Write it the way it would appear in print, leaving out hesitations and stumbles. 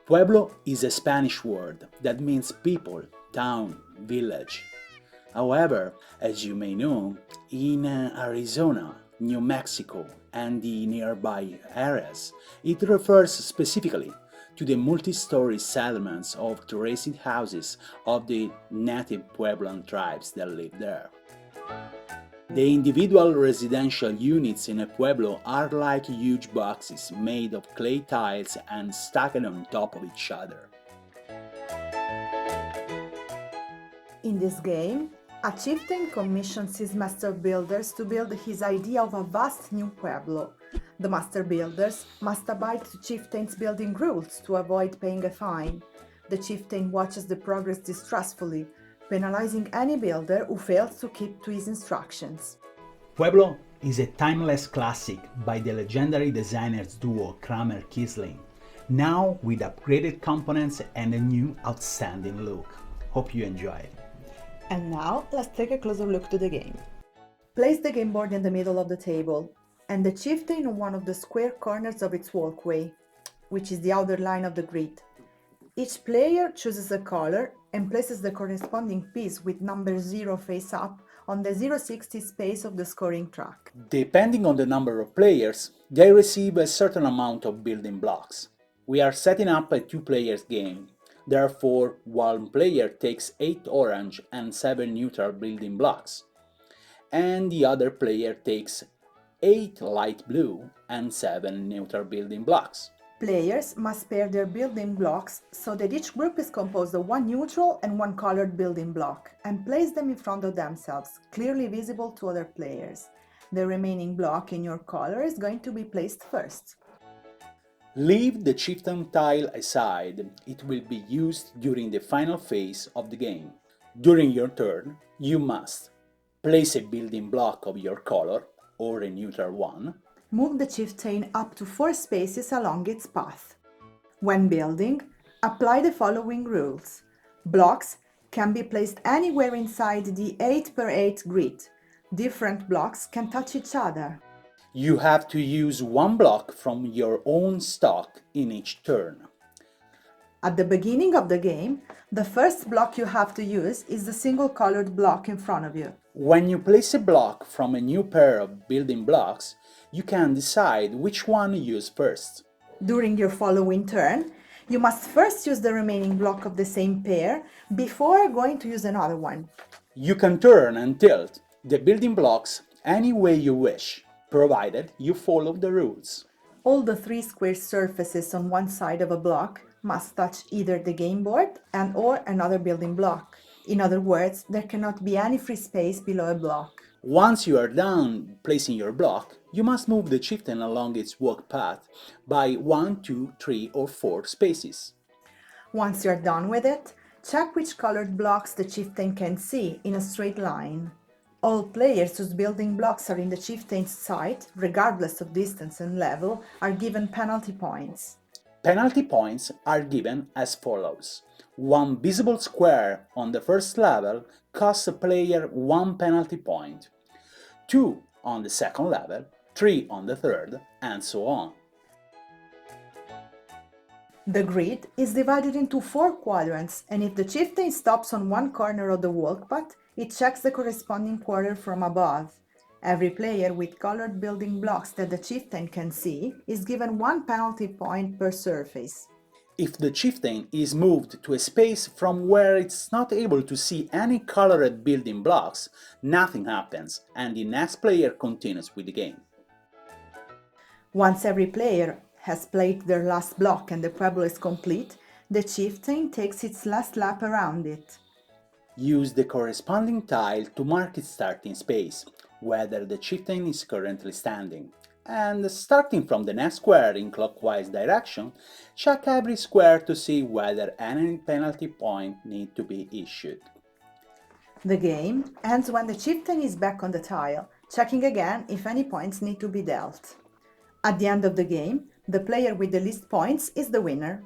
Pueblo is a Spanish word that means people, town, village. However, as you may know, in Arizona, New Mexico, and the nearby areas, it refers specifically to the multi-story settlements of terraced houses of the native Puebloan tribes that live there. The individual residential units in a pueblo are like huge boxes made of clay tiles and stacked on top of each other. In this game, a chieftain commissions his master builders to build his idea of a vast new pueblo. The master builders must abide to chieftain's building rules to avoid paying a fine. The chieftain watches the progress distrustfully, penalizing any builder who fails to keep to his instructions. Pueblo is a timeless classic by the legendary designers duo Kramer&Kiesling, now with upgraded components and a new outstanding look. Hope you enjoy it. And now, let's take a closer look to the game. Place the game board in the middle of the table, and the chieftain on one of the square corners of its walkway, which is the outer line of the grid. Each player chooses a color and places the corresponding piece with number 0 face up on the 060 space of the scoring track. Depending on the number of players, they receive a certain amount of building blocks. We are setting up a two-player game. Therefore, one player takes 8 orange and 7 neutral building blocks, and the other player takes 8 light blue and 7 neutral building blocks. Players must pair their building blocks so that each group is composed of one neutral and one colored building block, and place them in front of themselves, clearly visible to other players. The remaining block in your color is going to be placed first. Leave the chieftain tile aside, it will be used during the final phase of the game. During your turn, you must place a building block of your color, or a neutral one. Move the chieftain up to 4 spaces along its path. When building, apply the following rules. Blocks can be placed anywhere inside the 8x8 grid. Different blocks can touch each other. You have to use one block from your own stock in each turn. At the beginning of the game, the first block you have to use is the single-colored block in front of you. When you place a block from a new pair of building blocks, you can decide which one you use first. During your following turn, you must first use the remaining block of the same pair before going to use another one. You can turn and tilt the building blocks any way you wish, provided you follow the rules. All the 3 square surfaces on one side of a block must touch either the game board and/or another building block. In other words, there cannot be any free space below a block. Once you are done placing your block, you must move the chieftain along its walk path by 1, 2, 3, or 4 spaces. Once you're done with it, check which colored blocks the chieftain can see in a straight line. All players whose building blocks are in the chieftain's sight, regardless of distance and level, are given penalty points. Penalty points are given as follows. 1 visible square on the first level costs a player 1 penalty point, 2 on the second level, 3 on the third, and so on. The grid is divided into 4 quadrants, and if the chieftain stops on one corner of the walk path, it checks the corresponding quarter from above. Every player with colored building blocks that the chieftain can see is given 1 penalty point per surface. If the chieftain is moved to a space from where it's not able to see any colored building blocks, nothing happens, and the next player continues with the game. Once every player has played their last block and the pueblo is complete, the chieftain takes its last lap around it. Use the corresponding tile to mark its starting space, whether the chieftain is currently standing. And starting from the next square in clockwise direction, check every square to see whether any penalty point need to be issued. The game ends when the chieftain is back on the tile, checking again if any points need to be dealt. At the end of the game, the player with the least points is the winner.